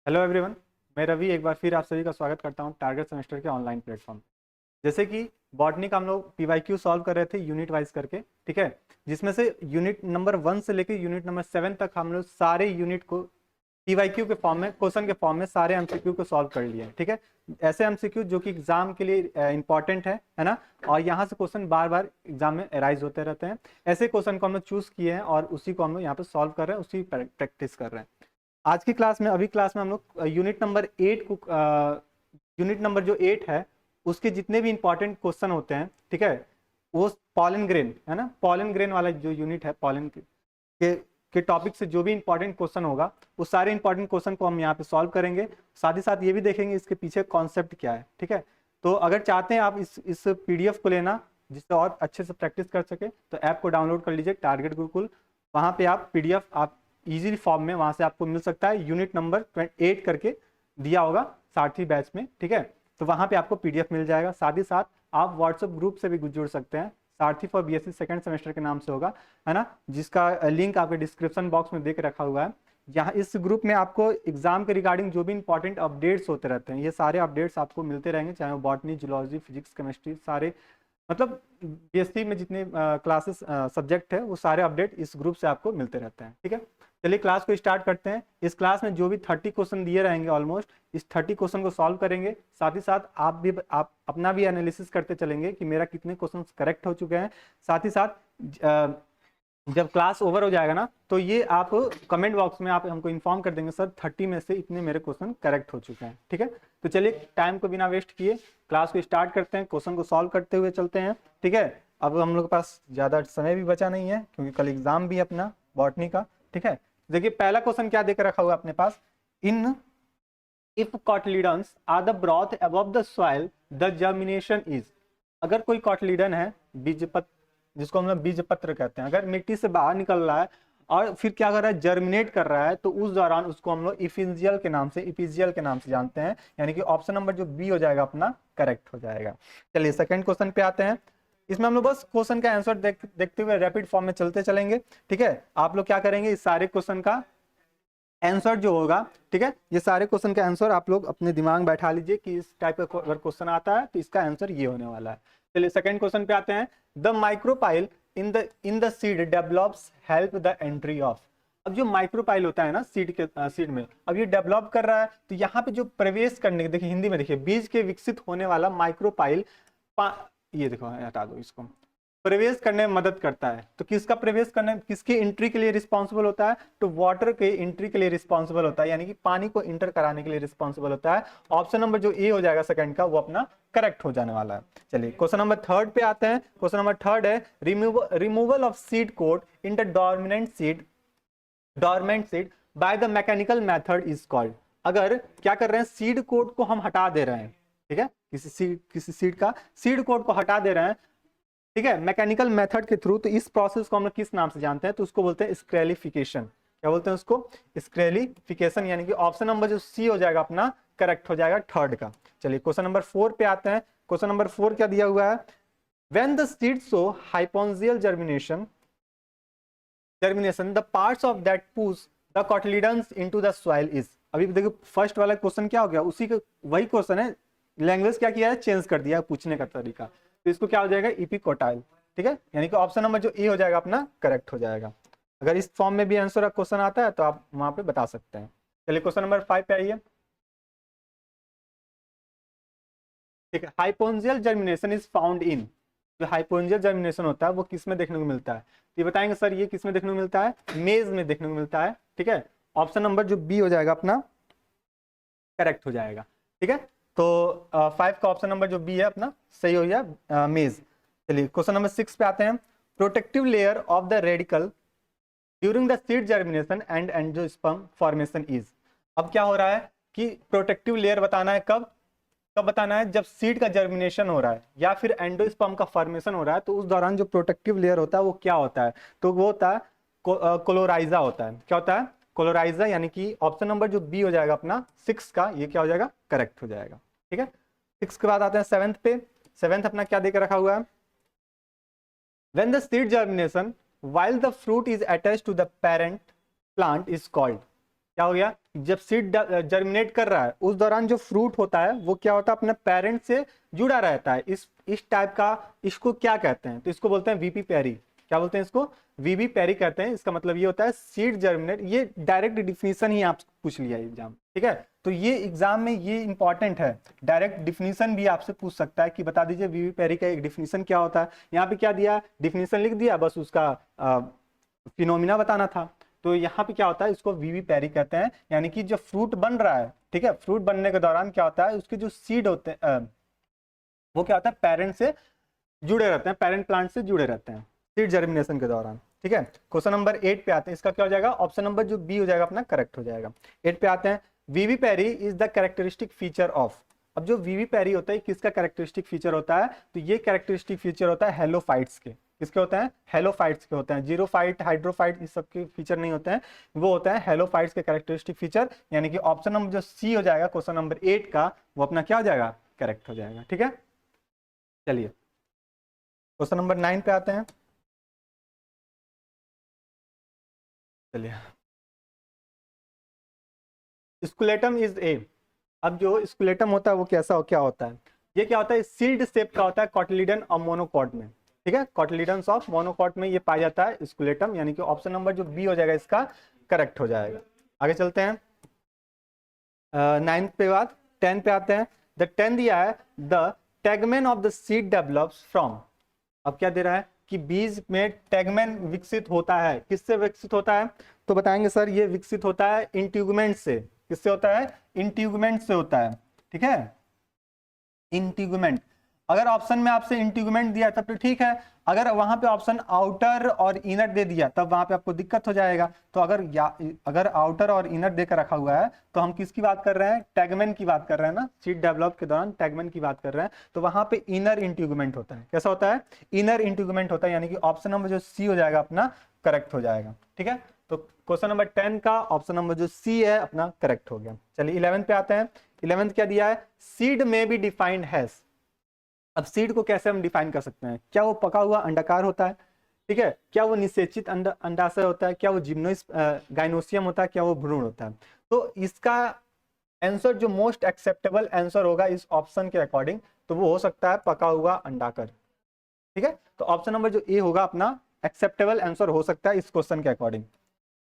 Hello everyone. मैं रवि एक बार फिर आप सभी का स्वागत करता हूं टारगेट सेमेस्टर के ऑनलाइन प्लेटफॉर्म। जैसे कि बॉटनी का हम लोग पीवाईक्यू सॉल्व कर रहे थे यूनिट वाइज करके, ठीक है। जिसमें से यूनिट नंबर 1 से लेकर यूनिट नंबर 7 तक हम लोग सारे यूनिट को पीवाईक्यू के फॉर्म में, क्वेश्चन के फॉर्म में सारे एमसीक्यू को सॉल्व कर लिए, ठीक है। ऐसे एमसीक्यू जो कि एग्जाम के लिए इंपॉर्टेंट है ना। और यहाँ से क्वेश्चन बार बार एग्जाम में अराइज होते रहते हैं। ऐसे क्वेश्चन को हम लोग चूज किए हैं और उसी को हम लोग यहाँ पे सॉल्व कर रहे हैं, उसी प्रैक्टिस कर रहे हैं। आज की क्लास में, अभी क्लास में हम लोग यूनिट नंबर 8 को, यूनिट नंबर जो 8 है उसके जितने भी इंपॉर्टेंट क्वेश्चन होते हैं, ठीक है। वो पॉलन ग्रेन है ना, पॉलन ग्रेन वाला जो यूनिट है, पॉलन के टॉपिक से जो भी इंपॉर्टेंट क्वेश्चन होगा वो सारे इंपॉर्टेंट क्वेश्चन को हम यहाँ पे सॉल्व करेंगे। साथ ही साथ ये भी देखेंगे इसके पीछे कॉन्सेप्ट क्या है, ठीक है। तो अगर चाहते हैं आप इस पीडीएफ को लेना जिससे और अच्छे से प्रैक्टिस कर सके, तो ऐप को डाउनलोड कर लीजिए, टारगेट गुरुकुल। वहाँ पे आप पीडीएफ आप इजीली फॉर्म में वहां से आपको मिल सकता है। यूनिट नंबर 8 करके दिया होगा सारथी बैच में, ठीक है। तो वहां पे आपको पीडीएफ मिल जाएगा। साथ ही साथ आप व्हाट्सएप ग्रुप से भी जुड़ सकते हैं, सारथी फॉर बीएससी सेकंड सेमेस्टर के नाम से होगा, है ना, जिसका लिंक आपके डिस्क्रिप्शन बॉक्स में देख रखा हुआ है। यहाँ इस ग्रुप में आपको एग्जाम के रिगार्डिंग जो भी इंपॉर्टेंट अपडेट्स होते रहते हैं, ये सारे अपडेट्स आपको मिलते रहेंगे, चाहे वो बॉटनी, जूलॉजी, फिजिक्स, केमिस्ट्री, सारे मतलब बीएससी में जितने क्लासेस सब्जेक्ट है वो सारे अपडेट इस ग्रुप से आपको मिलते रहते हैं, ठीक है। चलिए क्लास को स्टार्ट करते हैं। इस क्लास में जो भी 30 क्वेश्चन दिए रहेंगे, ऑलमोस्ट इस 30 क्वेश्चन को सॉल्व करेंगे। साथ ही साथ आप अपना भी एनालिसिस करते चलेंगे कि मेरा कितने क्वेश्चन करेक्ट हो चुके हैं। साथ ही साथ जब क्लास ओवर हो जाएगा ना, तो ये आप कमेंट बॉक्स में आप हमको इन्फॉर्म कर देंगे, सर 30 में से इतने मेरे क्वेश्चन करेक्ट हो चुके हैं, ठीक है। तो चलिए टाइम को बिना वेस्ट किए क्लास को स्टार्ट करते हैं, क्वेश्चन को सॉल्व करते हुए चलते हैं, ठीक है। अब हम लोग के पास ज़्यादा समय भी बचा नहीं है क्योंकि कल एग्जाम भी है अपना बॉटनी का, ठीक है। देखिए पहला क्वेश्चन क्या देकर रखा हुआ है अपने पास। In if cotyledons are the brought above the soil the germination is. अगर कोई कॉटलीडन है, बीज पत्र, जिसको हम लोग बीज पत्र कहते हैं, अगर मिट्टी से बाहर निकल रहा है और फिर क्या कर रहा है, जर्मिनेट कर रहा है, तो उस दौरान उसको हम लोग इफिजियल के नाम से जानते हैं। यानी कि ऑप्शन नंबर जो बी हो जाएगा अपना करेक्ट हो जाएगा। चलिए सेकंड क्वेश्चन पे आते हैं। इसमें हम लोग बस क्वेश्चन का आंसर देखते हुए रैपिड फॉर्म में चलते चलेंगे, ठीक है। आप लोग क्या करेंगे, इस सारे क्वेश्चन का आंसर जो होगा, ठीक है, ये सारे क्वेश्चन का आंसर आप लोग अपने दिमाग में बैठा लीजिए कि इस टाइप का अगर क्वेश्चन आता है तो इसका आंसर ये होने वाला है। चलिए सेकंड क्वेश्चन पे आते हैं। The micropyle in the seed develops help the entry of. अब जो माइक्रोपाइल होता है ना सीड में, अब ये डेवलप कर रहा है, तो यहाँ पे जो प्रवेश करने, देखिए हिंदी में देखिए, बीज के विकसित होने वाला माइक्रोपाइल, ये देखो हटा दो इसको, प्रवेश करने में मदद करता है। तो किसका प्रवेश करने, किसकी एंट्री के लिए रिस्पॉन्सिबल होता है, तो वाटर के एंट्री के लिए रिस्पॉन्सिबल होता है, यानी कि पानी को इंटर कराने के लिए रिस्पॉन्सिबल होता है। ऑप्शन नंबर जो ए हो जाएगा सेकंड का, वो अपना करेक्ट हो जाने वाला है। चलिए क्वेश्चन नंबर थर्ड पे आते हैं। क्वेश्चन नंबर थर्ड है removal of seed coat in the dormant seed by the mechanical method is called. अगर क्या कर रहे हैं, सीड कोट को हम हटा दे रहे हैं, ठीक है, किसी सीड का सीड कोट को हटा दे रहे हैं, ठीक है, मैकेनिकल मेथड के थ्रू, तो इस प्रोसेस को हम लोग किस नाम से जानते हैं, तो उसको बोलते हैं स्क्रेलिफिकेशन। क्या बोलते हैं उसको, स्क्रेलिफिकेशन। यानी कि ऑप्शन नंबर जो सी हो जाएगा अपना करेक्ट हो जाएगा थर्ड का। चलिए क्वेश्चन नंबर 4 पे आते हैं। क्वेश्चन नंबर 4 क्या दिया हुआ है, when the seed show hypogeal germination the parts of that push the cotyledons into the soil is. अभी देखो फर्स्ट वाला क्वेश्चन क्या हो गया, उसी का वही क्वेश्चन है, लैंग्वेज क्या किया है, चेंज कर दिया पूछने का तरीका। तो इसको क्या हो जाएगा, इपिकोटाइल, ठीक है। यानी कि ऑप्शन नंबर जो ए हो जाएगा अपना करेक्ट हो जाएगा। अगर इस फॉर्म में भी आंसर क्वेश्चन आता है तो आप वहां पे बता सकते हैं। चलिए क्वेश्चन नंबर 5 पे आइए, ठीक है। हाइपोन्जियल जर्मिनेशन इज फाउंड इन। जो हाइपोन्जियल जर्मिनेशन होता है वो किस में देखने को मिलता है, तो ये बताएंगे सर ये किस में देखने को मिलता है, मेज में देखने को मिलता है, ठीक है। ऑप्शन नंबर जो बी हो जाएगा अपना करेक्ट हो जाएगा, ठीक है। तो 5 का ऑप्शन नंबर जो बी है अपना सही हो गया, मेज। चलिए क्वेश्चन नंबर 6 पे आते हैं। Protective layer of the radical during the seed germination and angiosperm formation is. अब क्या हो रहा है कि प्रोटेक्टिव लेयर बताना है कब, कब बताना है, जब सीड का जर्मिनेशन हो रहा है या फिर एंडोस्पर्म का फॉर्मेशन हो रहा है, तो उस दौरान जो प्रोटेक्टिव लेयर होता है वो क्या होता है, तो वो होता है कोलोराइजा होता है। क्या होता है, कोलोराइजा। यानी कि ऑप्शन नंबर जो बी हो जाएगा अपना 6 का, ये क्या हो जाएगा, करेक्ट हो जाएगा, ठीक है। 6 के बाद आते हैं 7th पे। 7th अपना क्या देकर रखा हुआ है, when the seed germination while the fruit is attached to the parent plant is called। क्या हो गया, जब सीड जर्मिनेट कर रहा है उस दौरान जो फ्रूट होता है वो क्या होता है, अपने पेरेंट से जुड़ा रहता है। इस टाइप का, इसको क्या कहते हैं, तो इसको बोलते हैं वीपी पेरी। क्या बोलते हैं इसको, वीवी पेरी कहते हैं। इसका मतलब ये होता है सीड जर्मिनेट। ये डायरेक्ट डिफिनीशन ही आप पूछ लिया एग्जाम, ठीक है। तो ये एग्जाम में ये इंपॉर्टेंट है, डायरेक्ट डिफिनीशन भी आपसे पूछ सकता है कि बता दीजिए वीवी पेरी का एक डिफिनीशन क्या होता है। यहाँ पे क्या दिया, डिफिनीशन लिख दिया, बस उसका फिनोमिना बताना था। तो यहाँ पे क्या होता है, इसको वीवी पेरी कहते हैं। यानी कि जो फ्रूट बन रहा है, ठीक है, फ्रूट बनने के दौरान क्या होता है, उसके जो सीड होते हैं वो क्या होता है, पेरेंट से जुड़े रहते हैं, पेरेंट प्लांट से जुड़े रहते हैं सीड जर्मिनेशन के दौरान, ठीक है। क्वेश्चन नंबर 8 पे आते हैं। इसका क्या हो जाएगा, ऑप्शन नंबर जो बी हो जाएगा अपना करेक्ट हो जाएगा। 8 पे आते हैं। Vivipary is the characteristic feature of. अब जो वीवी पेरी होता है किसका कैरेक्टरिस्टिक फीचर होता है, तो ये कैरेक्टरिस्टिक फीचर होता है हेलोफाइट्स के। किसके होते हैं, हेलोफाइट्स के होते हैं। जीरोफाइट, हाइड्रोफाइट, इस सब के फीचर नहीं होते हैं, वो होता है हेलोफाइट्स के कैरेक्टरिस्टिक फीचर। यानी कि ऑप्शन नंबर जो सी हो जाएगा क्वेश्चन नंबर 8 का, वो अपना क्या हो जाएगा, करेक्ट हो जाएगा, ठीक है। चलिए क्वेश्चन नंबर 9 पे आते हैं। चलिए, स्कुलेटम इज ए। अब जो स्कुलेटम होता है वो कैसा हो, क्या होता है, ये क्या होता है, सील्ड शेप का होता है, कॉटिलीडन और मोनोकॉट में, ठीक है। कॉटिलीडन्स ऑफ मोनोकॉट में ये पाया जाता है स्कुलेटम। यानी कि ऑप्शन नंबर जो बी हो जाएगा इसका करेक्ट हो जाएगा। आगे चलते हैं, 9 पे बाद 10 पे आते हैं। द 10 दिया है, the tegmen of the seed develops from. अब क्या दे रहा है कि बीज में टैगमेन विकसित होता है, किससे विकसित होता है, तो बताएंगे सर ये विकसित होता है इंट्यूगमेंट से। किससे होता है, इंट्यूगमेंट से होता है, ठीक है, इंट्यूगमेंट। अगर ऑप्शन में आपसे इंट्यूगमेंट दिया तब तो ठीक है, अगर वहां पे ऑप्शन आउटर और इनर दे दिया तब वहां पे आपको दिक्कत हो जाएगा। तो अगर आउटर और इनर देकर रखा हुआ है तो हम किसकी बात कर रहे हैं, टैगमेन की बात कर रहे हैं ना, सीड डेवलप के दौरान टैगमेन की बात कर रहे हैं। तो वहां पे इनर इंट्यूगमेंट होता है। कैसा होता है, इनर इंट्यूगमेंट होता है। यानी कि ऑप्शन नंबर जो सी हो जाएगा अपना करेक्ट हो जाएगा, ठीक है। तो क्वेश्चन नंबर 10 का ऑप्शन नंबर जो सी है अपना करेक्ट हो गया। चलिए 11 पे आते हैं। 11 क्या दिया है, सीड में बी डिफाइंड हैज। अब सीड को कैसे हम डिफाइन कर सकते हैं, क्या वो पका हुआ अंडाकार होता है, ठीक है, क्या वो निषेचित अंडाशय होता है, क्या वो जिम्नोस गाइनोसियम होता है, क्या वो भ्रूण होता है। तो इसका आंसर जो मोस्ट एक्सेप्टेबल आंसर होगा इस ऑप्शन के अकॉर्डिंग, तो वो हो सकता है पका हुआ अंडाकर, ठीक है। तो ऑप्शन नंबर जो ए होगा अपना एक्सेप्टेबल आंसर हो सकता है इस क्वेश्चन के अकॉर्डिंग,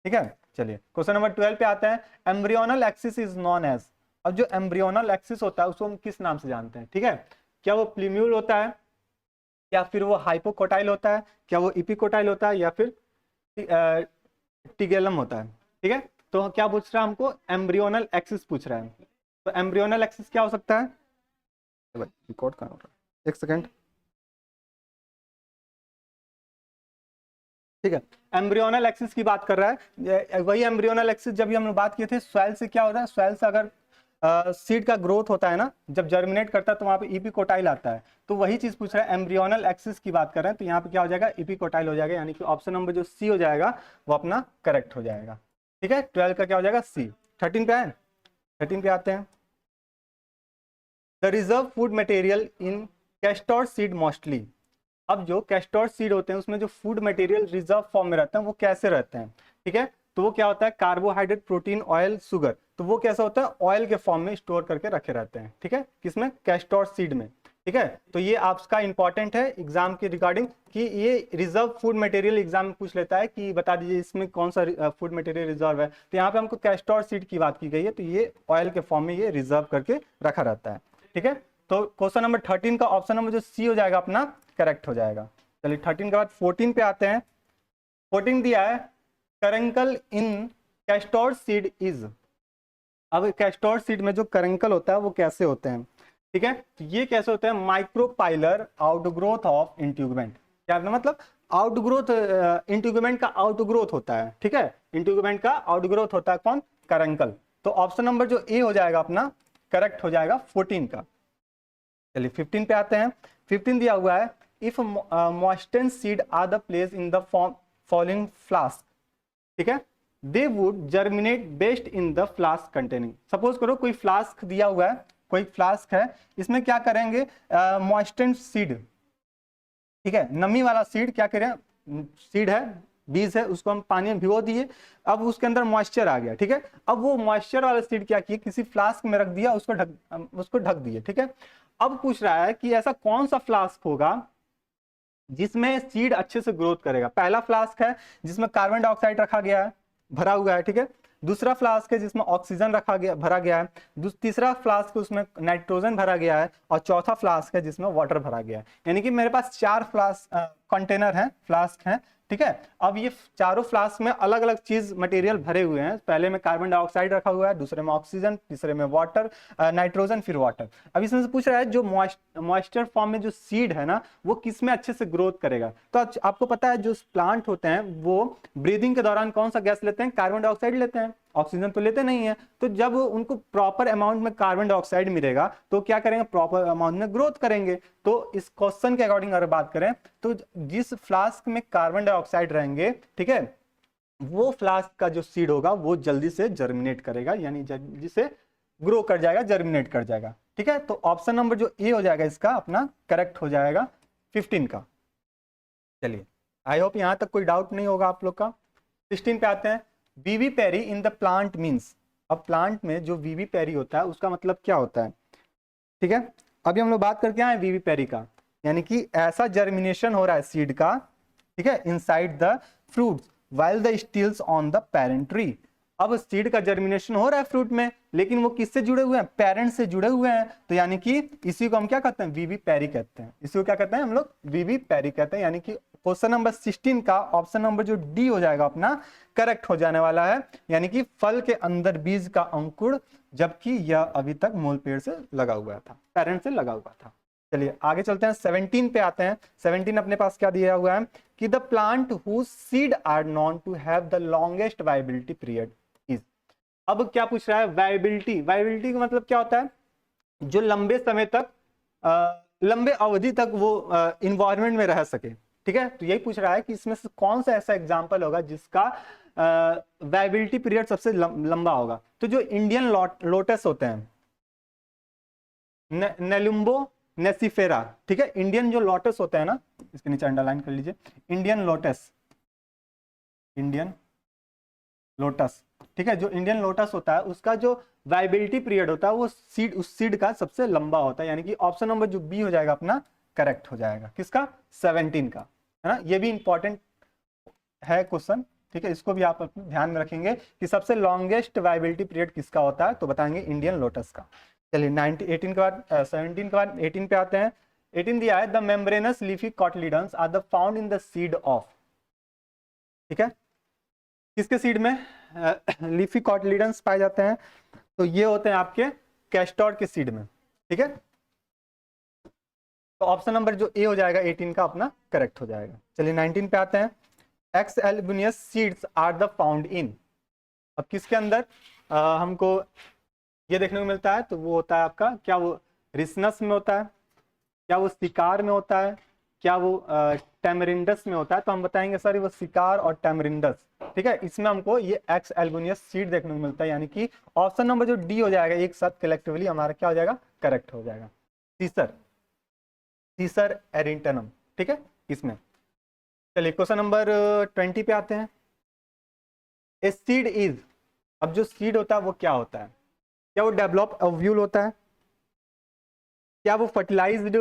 ठीक है। चलिए क्वेश्चन नंबर 12 पे आते हैं। Embryonal axis is known as. अब जो एम्ब्रियोनल एक्सिस होता है उसको हम किस नाम से जानते हैं, ठीक है, क्या वो प्लीम्यूल होता है, या फिर वो हाइपोकोटाइल होता है, क्या वो इपिकोटाइल होता है, या फिर टिगेलम होता है, ठीक है। तो क्या पूछ रहा है हमको, एम्ब्रियोनल एक्सिस पूछ रहा है। तो एम्ब्रियोनल एक्सिस क्या हो सकता है, रिकॉर्ड कहाँ हो रहा है, एक सेकेंड, ठीक है। एम्ब्रियोनल एक्सिस की बात कर रहा है, वही एम्ब्रियोनल एक्सिस जब भी हम लोग बात किए थे सॉइल से क्या होता है, सॉइल से अगर सीड का ग्रोथ होता है ना, जब जर्मिनेट करता है तो वहां पे इपिकोटाइल आता है। तो वही चीज पूछ रहा है, एम्ब्रियोनल एक्सिस की बात कर रहे हैं, तो यहाँ पे क्या हो जाएगा, इपिकोटाइल हो जाएगा। यानी कि ऑप्शन नंबर जो सी हो जाएगा वो अपना करेक्ट हो जाएगा, ठीक है। 12 का क्या हो जाएगा, सी। 13 पे आए, 13 पे आते हैं। The reserve food material in castor seed mostly. अब जो कैस्टर सीड होते हैं उसमें जो फूड मटेरियल रिजर्व फॉर्म में रहते हैं वो कैसे रहते हैं, ठीक है। तो वो क्या होता है, कार्बोहाइड्रेट, प्रोटीन, ऑयल, शुगर। तो वो कैसा होता है, ऑयल के फॉर्म में स्टोर करके रखे रहते हैं, ठीक है, किसमें, कैस्टर सीड में, ठीक है। तो ये आपका इंपॉर्टेंट है एग्जाम के रिगार्डिंग कि ये रिजर्व फूड मटेरियल एग्जाम में पूछ लेता है कि बता दीजिए इसमें कौन सा फूड मटेरियल रिजर्व है। तो यहाँ पे हमको कैस्टर सीड की बात की गई है, तो ये ऑयल के फॉर्म में ये रिजर्व करके रखा रहता है, ठीक है। तो क्वेश्चन नंबर 13 का ऑप्शन नंबर जो सी हो जाएगा अपना करेक्ट हो जाएगा। चलिए 13 के बाद 14 पे आते हैं। 14 दिया है, करंकल इन कैस्टर सीड इज। अब कैस्टर सीड में जो करंकल होता है वो कैसे होते हैं, ठीक है। तो ये कैसे होते हैं, माइक्रोपाइलर आउटग्रोथ ऑफ इंट्यूगमेंट। क्या मतलब, आउटग्रोथ, इंट्यूगमेंट का आउटग्रोथ होता है, ठीक है, इंट्यूगमेंट का आउटग्रोथ होता है कौन, करंकल। तो ऑप्शन नंबर जो ए हो जाएगा अपना करेक्ट हो जाएगा 14 का। चलिए 15 पे आते हैं। 15 दिया हुआ है, if moistened seed are the place in the following flask, ठीक है, they would germinate best in the flask containing. Suppose करो कोई फ्लास्क दिया हुआ है, कोई फ्लास्क है, इसमें क्या करेंगे, मॉइस्टेन सीड, ठीक है, नमी वाला सीड क्या करें, सीड है, बीज है उसको हम पानी में भिगो दिए, अब उसके अंदर मॉइस्चर आ गया, ठीक है। अब वो मॉइस्चर वाला सीड क्या किए, किसी फ्लास्क में रख दिया, उसको ढक दिए, ठीक है। अब पूछ रहा है कि ऐसा कौन सा फ्लास्क होगा जिसमें सीड अच्छे से ग्रोथ करेगा। पहला फ्लास्क है जिसमें कार्बन डाइऑक्साइड रखा गया है, भरा हुआ है, ठीक है। दूसरा फ्लास्क है जिसमें ऑक्सीजन रखा गया, भरा गया है। तीसरा फ्लास्क उसमें नाइट्रोजन भरा गया है, और चौथा फ्लास्क है जिसमें वाटर भरा गया है। यानी कि मेरे पास 4 फ्लास्क कंटेनर हैं, फ्लास्क हैं, ठीक है। अब ये चारों फ्लास्क में अलग अलग चीज मटेरियल भरे हुए हैं। पहले में कार्बन डाइऑक्साइड रखा हुआ है, दूसरे में ऑक्सीजन, तीसरे में वाटर, नाइट्रोजन, फिर वाटर। अब इसमें से पूछ रहा है जो मॉइस्चर फॉर्म में जो सीड है ना, वो किस में अच्छे से ग्रोथ करेगा। तो आपको पता है जो प्लांट होते हैं वो ब्रीदिंग के दौरान कौन सा गैस लेते हैं, कार्बन डाइऑक्साइड लेते हैं, ऑक्सीजन तो लेते नहीं है। तो जब उनको प्रॉपर अमाउंट में कार्बन डाइऑक्साइड मिलेगा तो क्या करेंगे, प्रॉपर अमाउंट में ग्रोथ करेंगे। तो इस क्वेश्चन के अकॉर्डिंग अगर बात करें तो जिस फ्लास्क में कार्बन डाइऑक्साइड रहेंगे, ठीक है, वो फ्लास्क का जो सीड होगा वो जल्दी से जर्मिनेट करेगा, यानी जल्दी से ग्रो कर जाएगा, जर्मिनेट कर जाएगा, ठीक है। तो ऑप्शन नंबर जो ए हो जाएगा इसका अपना करेक्ट हो जाएगा 15 का। चलिए, आई होप यहां तक कोई डाउट नहीं होगा आप लोग का। 16 पे आते हैं। Vivipary in the plant means. अब प्लांट में जो वीवी पेरी होता है उसका मतलब क्या होता है, ठीक है। अभी हम लोग बात करके आए वीवी पेरी का, यानी कि ऐसा जर्मिनेशन हो रहा है सीड का, ठीक है, inside the fruits while the stills on the parent tree. अब सीड का जर्मिनेशन हो रहा है फ्रूट में, लेकिन वो किससे जुड़े हुए हैं, पेरेंट से जुड़े हुए हैं। तो यानी कि इसी को हम क्या कहते हैं, वीवी पेरी कहते हैं। इसी को क्या कहते हैं हम लोग, वीवी पेरी कहते हैं। यानी कि क्वेश्चन नंबर 16 का ऑप्शन नंबर जो डी हो जाएगा अपना करेक्ट हो जाने वाला है। यानी कि फल के अंदर बीज का अंकुर, जबकि यह अभी तक मूल पेड़ से लगा हुआ था, पेरेंट से लगा हुआ था। चलिए आगे चलते हैं, 17 पे आते हैं। 17 अपने पास क्या दिया हुआ है कि the plant whose seed are known to have the longest viability period is. अब क्या पूछ रहा है, वायबिलिटी। वायबिलिटी का मतलब क्या होता है, जो लंबे समय तक, लंबे अवधि तक वो इन्वायरमेंट में रह सके, ठीक है। तो यही पूछ रहा है कि इसमें से कौन सा ऐसा एग्जाम्पल होगा जिसका वायबिलिटी पीरियड सबसे लंबा होगा। तो जो इंडियन लोटस होते हैं, नेलुम्बो नेसीफेरा, ठीक है, इंडियन जो लोटस होते हैं ना, इसके नीचे अंडरलाइन कर लीजिए, इंडियन लोटस, इंडियन लोटस, ठीक है। जो इंडियन लोटस होता है उसका जो वायबिलिटी पीरियड होता है वो सीड, उस सीड का सबसे लंबा होता है। यानी कि ऑप्शन नंबर जो बी हो जाएगा अपना करेक्ट हो जाएगा, किसका, 17 का, है ना। ये भी इंपॉर्टेंट है क्वेश्चन, ठीक है। इसको भी आप अपने ध्यान में रखेंगे कि सबसे लॉन्गेस्ट वायबिलिटी पीरियड किसका होता है, तो बताएंगे इंडियन लोटस का। चलिए 18 के बाद 17 के बाद 18 पे आते हैं। 18 दिया है, the membranous leafy cotyledons are the found in the seed of, ठीक है। किसके सीड में लीफी कॉटिलिडन्स पाए जाते हैं, तो ये होते हैं आपके कैस्टोर के सीड में, ठीक है। तो ऑप्शन नंबर जो ए हो जाएगा 18 का अपना करेक्ट हो जाएगा। चलिए 19 पे आते हैं। Exalbuminous seeds are the found in. अब किसके अंदर हमको ये देखने को मिलता है, तो वो होता है आपका, क्या वो रिसनस में होता है, क्या वो सिकार में होता है, क्या वो टेमरिंडस में होता है। तो हम बताएंगे सर वो सिकार और टेमरिंडस, ठीक है। इसमें हमको ये एक्स एल्बुनियस सीड देखने को मिलता है। यानी कि ऑप्शन नंबर जो डी हो जाएगा एक साथ कलेक्टिवली हमारा क्या हो जाएगा, करेक्ट हो जाएगा। सीसर, सीसर एरिंटनम, ठीक है इसमें। चलिए क्वेश्चन नंबर 20 पे आते हैं। A seed is. अब जो सीड होता है वो क्या होता है, क्या वो डेवलप ओव्यूल होता है, क्या वो फर्टिलाइज्ड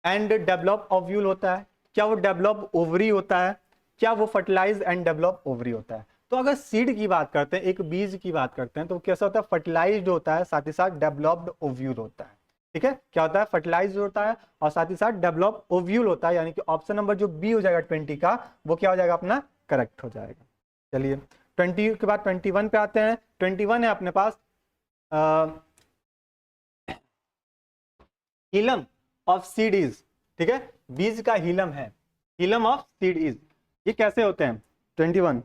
एंड डेवलप ओव्यूल होता है, क्या वो डेवलप ओवरी होता है, क्या वो फर्टिलाइज एंड डेवलप ओवरी होता है। तो अगर सीड की बात करते हैं, एक बीज की बात करते हैं, तो कैसा होता है, फर्टिलाइज्ड होता है, साथ ही साथ डेवलप्ड ओव्यूल होता है, ठीक है। क्या होता है, फर्टिलाइज होता है और साथ ही साथ डेवलप ओव्यूल होता है। यानी कि ऑप्शन नंबर जो बी हो जाएगा 20 का, वो क्या हो जाएगा अपना करेक्ट हो जाएगा। चलिए 20 के बाद 21 पे आते हैं। 21 है अपने पास, हिलम ऑफ सीड इज, ठीक है, बीज का हिलम है, हिलम ऑफ सीड इज। ये कैसे होते हैं 21,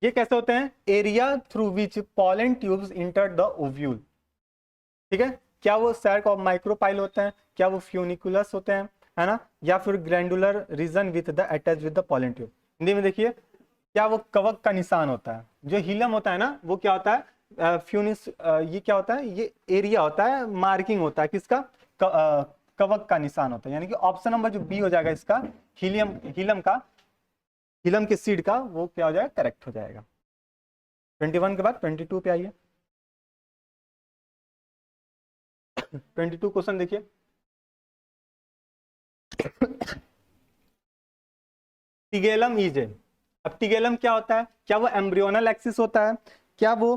ये कैसे होते हैं, area through which pollen tubes enter the ovule, ठीक है। क्या वो सैक ऑफ माइक्रोपाइल होते हैं, क्या वो फ्यूनिकुलस होते हैं, है ना, या फिर glandular region with the attach with the pollen tube. Hindi में देखिए, क्या वो कवक का निशान होता है। जो हिलम होता है ना वो क्या होता है, फ्यूनिस, ये क्या होता है, ये एरिया होता है, मार्किंग होता है किसका, कवक का निशान होता है, यानी कि ऑप्शन नंबर जो बी हो जाएगा इसका, हीलियम, हीलियम के सीड का, वो क्या हो जाएगा, करेक्ट हो जाएगा। 21 के बाद 22 पे आइए। 22 क्वेश्चन देखिए। टिगेलम इज, अब टिगेलम क्या होता है, क्या वो एम्ब्रियोनल एक्सिस होता है, क्या वो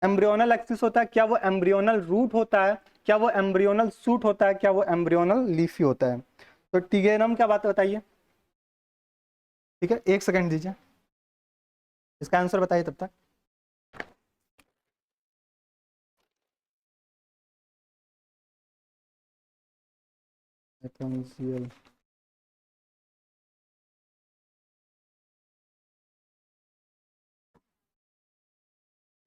एम्ब्रियोनल एक्सिस होता है, क्या वो एम्ब्रियोनल रूट होता है, क्या वो एम्ब्रियोनल सूट होता है, क्या वो एम्ब्रियोनल लीफी होता है। तो टिगेलम क्या बात बताइए, ठीक है, 1 सेकंड दीजिए, इसका आंसर बताइए तब तक।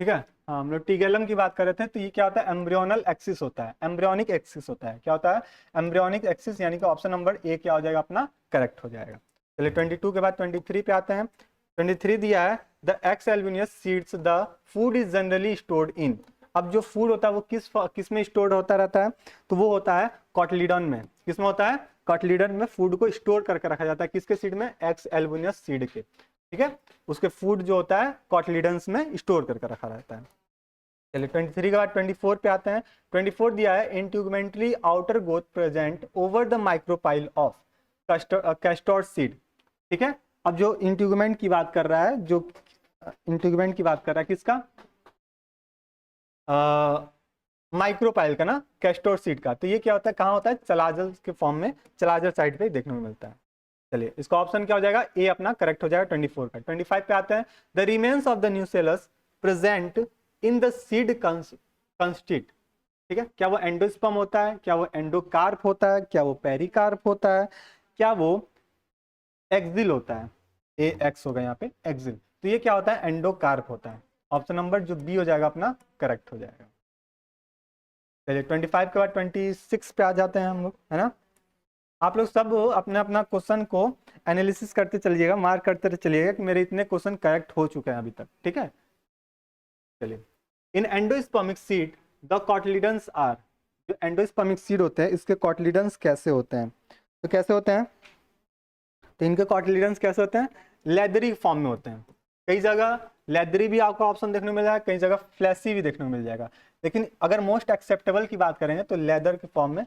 ठीक है, हाँ, हम लोग टिगेलम की बात कर रहे थे। तो ये क्या होता है, एम्ब्रियोनल एक्सिस होता है, एम्ब्रियोनिक एक्सिस होता है, क्या होता है, एम्ब्रियोनिक एक्सिस, यानी कि ऑप्शन नंबर ए क्या हो जाएगा अपना, करेक्ट हो जाएगा। चलिए 22 के बाद 23 पे आते हैं। 23 दिया है, the exalbuminous seeds the food is generally stored in. अब जो फूड होता है वो किस में स्टोर होता रहता है, तो वो होता है कॉटलीडन में। किस में होता है, कॉटलीडन में फूड को स्टोर करके रखा जाता है, किसके सीड में, एक्स एल्बिनियस सीड के, ठीक है। उसके फूड जो होता है कॉटलीडन्स में स्टोर करके रखा रहता है। चलिए 23 के बाद 24 पे आते हैं। 24 दिया है, integumentary outer growth present over the micropyle of castor seed, ठीक है। अब जो इंट्यूगमेंट की बात कर रहा है, जो इंट्यूगमेंट की बात कर रहा है किसका, माइक्रोपाइल का ना, कैस्टोर सीड का। तो ये क्या होता है, कहाँ होता है, चलाजल के फॉर्म में, चलाजल साइड पे देखने को मिलता है। चलिए इसका ऑप्शन क्या हो जाएगा, ए अपना करेक्ट हो जाएगा 24 का। 25 पे आते हैं, the remains of the nucellus present in the seed constitute, ठीक है। क्या वो एंडोस्पर्म होता है, क्या वो एंडोकार्प होता है, क्या वो पेरिकार्प होता है, क्या वो एक्सिल होता है, ए एक्स होगा यहाँ पे, एक्सिल। तो ये क्या होता है, एंडोकार्प होता है। ऑप्शन नंबर जो बी हो जाएगा अपना, करेक्ट हो जाएगा। चलिए 25 के बाद 26 पे आ जाते हैं हम लोग, है ना। आप लोग सब अपने अपना क्वेश्चन को एनालिसिस करते चलिएगा, मार्क करते चलिएगा कि मेरे इतने क्वेश्चन करेक्ट हो चुके हैं अभी तक, ठीक है। चलिए, इन एंडोस्पर्मिक सीड द कॉटलिडन्स आर, जो एंडोस्पर्मिक सीड होते हैं इसके कॉटलिडन्स कैसे होते हैं, तो कैसे होते हैं, तो इनके कॉटलिडन्स कैसे होते हैं, लेदरी फॉर्म में होते हैं। कई जगह लेदरी भी आपको ऑप्शन देखने को मिल जाएगा, कई जगह फ्लैसी भी देखने को मिल जाएगा, लेकिन अगर मोस्ट एक्सेप्टेबल की बात करेंगे तो लेदर के फॉर्म में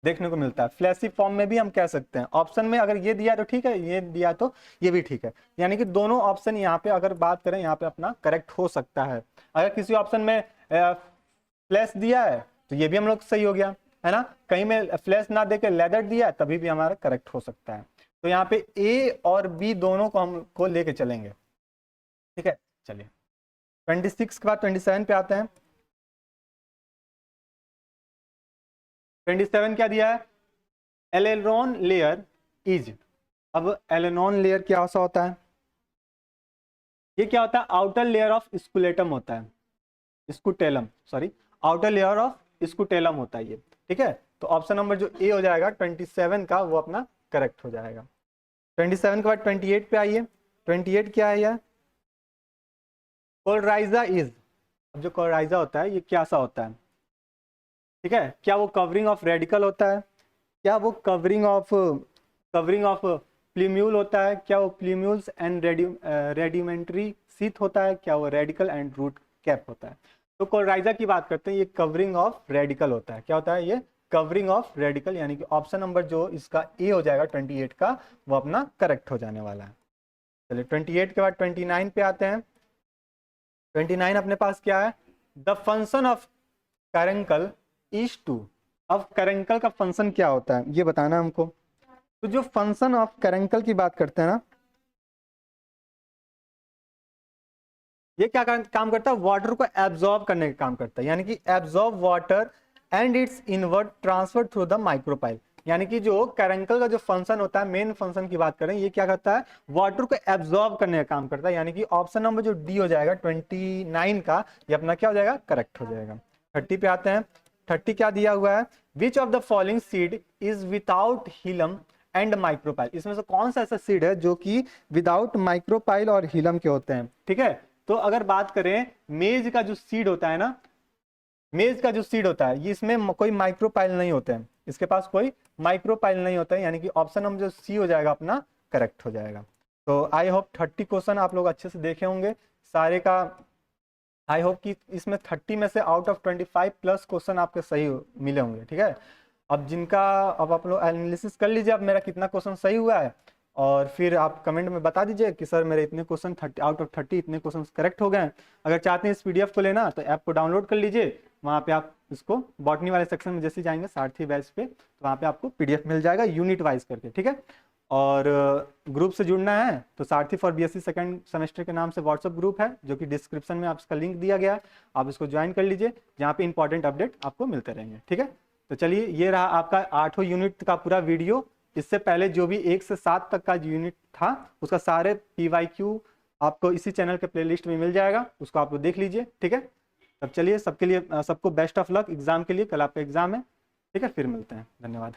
देखने को मिलता है। फ्लैसी फॉर्म में भी हम कह सकते हैं, ऑप्शन में अगर ये दिया तो ठीक है, ये दिया तो ये भी ठीक है, यानी कि दोनों ऑप्शन यहाँ पे अगर बात करें यहाँ पे अपना करेक्ट हो सकता है। अगर किसी ऑप्शन में फ्लैश दिया है तो ये भी हम लोग सही हो गया, है ना। कहीं में फ्लैश ना देके लेदर दिया है तभी भी हमारा करेक्ट हो सकता है। तो यहाँ पे ए और बी दोनों को हमको लेके चलेंगे, ठीक है। चलिए 26 के बाद 27 पे आते हैं। 27 क्या दिया है, एलेरॉन लेयर इज। अब एलेनॉन लेयर क्या सा होता है, ये क्या होता है, आउटर लेयर ऑफ स्कुलेटम होता है, scutellum, sorry, outer layer of scutellum होता है ये, ठीक है। तो ऑप्शन नंबर जो ए हो जाएगा 27 का, वो अपना करेक्ट हो जाएगा। 27 के बाद 28 पे आइए। 28 क्या है यार, कोलराइजा इज। अब जो कोलराइजा होता है ये क्या सा होता है, ठीक है। क्या वो कवरिंग ऑफ रेडिकल होता है, क्या वो कवरिंग ऑफ प्लीम्यूल होता है, क्या वो प्लीम्यूल्स एंड रेडिमेंट्री सीथ होता है, क्या वो रेडिकल एंड रूट कैप होता है। तो कोलराइजा की बात करते हैं, ये कवरिंग ऑफ रेडिकल होता है, क्या होता है ये, कवरिंग ऑफ रेडिकल, यानी कि ऑप्शन नंबर जो इसका ए हो जाएगा 28 का, वो अपना करेक्ट हो जाने वाला है। चलिए 28 के बाद 29 पे आते हैं। 29 अपने पास क्या है, the function of caruncle is to. अब कैरेंकल का फंक्शन क्या होता है ये बताना हमको। तो जो फंक्शन ऑफ कैरेंकल की बात करते हैं ना, ये क्या काम करता है, वाटर को एब्जॉर्ब करने का काम करता है, यानी कि absorb water and its inward transfer through the micropyle. यानी कि जो कैरेंकल का जो फंक्शन होता है, मेन फंक्शन की बात करें, ये क्या करता है, वाटर को एब्जॉर्ब करने का काम करता है, यानी कि ऑप्शन नंबर जो डी हो जाएगा 29 का, ये अपना क्या हो जाएगा, करेक्ट हो जाएगा। 30 पे आते हैं। 30 क्या दिया हुआ है, which of the following seed is without hilum and micropyle. इसमें से कौन सा ऐसा सीड है जो कि विदाउट माइक्रोपाइल और हिलम के होते हैं, ठीक है। तो अगर बात करें मेज का जो सीड होता है ना, मेज का जो सीड होता है ये इसमें कोई माइक्रोपाइल नहीं होते हैं, इसके पास कोई माइक्रोपाइल नहीं होता है, यानी कि ऑप्शन हम जो सी हो जाएगा अपना करेक्ट हो जाएगा। तो आई होप 30 क्वेश्चन आप लोग अच्छे से देखे होंगे सारे का। आई होप कि इसमें 30 में से आउट ऑफ 25 प्लस क्वेश्चन आपके सही मिले होंगे, ठीक है। अब जिनका, अब आप लोग एनालिसिस कर लीजिए अब मेरा कितना क्वेश्चन सही हुआ है, और फिर आप कमेंट में बता दीजिए कि सर मेरे इतने क्वेश्चन 30 आउट ऑफ 30 इतने क्वेश्चन करेक्ट हो गए हैं। अगर चाहते हैं इस पीडीएफ को लेना तो ऐप को डाउनलोड कर लीजिए, वहाँ पे आप इसको बॉटनी वाले सेक्शन में जैसे जाएंगे सारथी बैच पे, तो वहाँ पे आपको पीडीएफ मिल जाएगा यूनिट वाइज करके, ठीक है। और ग्रुप से जुड़ना है तो सारथी फॉर बीएससी सेकंड सेमेस्टर के नाम से व्हाट्सअप ग्रुप है, जो कि डिस्क्रिप्शन में आपका लिंक दिया गया है, आप इसको ज्वाइन कर लीजिए, जहाँ पे इंपॉर्टेंट अपडेट आपको मिलते रहेंगे, ठीक है। तो चलिए ये रहा आपका 8 यूनिट का पूरा वीडियो। इससे पहले जो भी 1 से 7 तक का यूनिट था उसका सारे PYQ आपको इसी चैनल के प्लेलिस्ट में मिल जाएगा, उसको आप लोग देख लीजिए, ठीक है। तब चलिए सबके लिए सबको बेस्ट ऑफ लक एग्जाम के लिए, कल आपका एग्जाम है, ठीक है। फिर मिलते हैं, धन्यवाद।